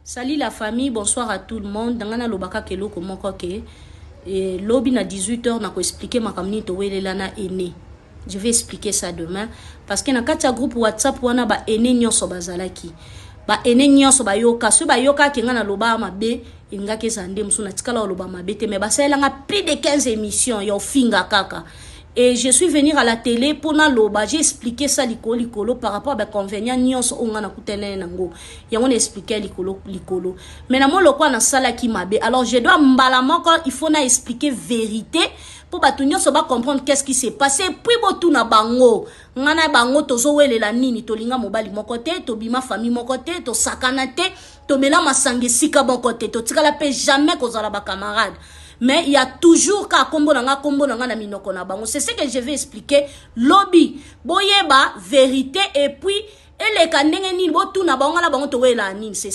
Salut la famille, bonsoir à tout le monde. Dangana lobaka kelo komoko ke lobby na 18h na ko expliquer makamni to welela na ene. Je vais expliquer ça demain parce que na katia groupe WhatsApp wana ba ene nyonso bazalaki. Ba ene nyonso ba yoka, so ba yoka kenga na loba mabe ingake zande musu na tikala loba mabe te mais ba sala nga plus de 15 émissions yo finga kaka. Et je suis venir à la télé pour na loba, j'ai expliqué ça likolo par rapport à convénient nyonso onga na kutene nango. Ya on expliquer likolo. Mais na mo lokwa na sala ki mabe. Alors je dois mbala moko il faut na expliquer vérité pour batu nyonso ba comprendre qu'est-ce qui s'est passé puis botu na bango. Ngana bango tozo welela nini to linga mobali moko te, to bima famille moko te, to sakana te, to mela masange sika moko te, to tikala pe jamais kozala ba camarade. Mais il y a toujours ka kombo na minoko na bango. C'est ce que je vais expliquer. Lobby, boyeba, vérité, et puis, et les kanenge ni botu na bango la bango to wela nini. C'est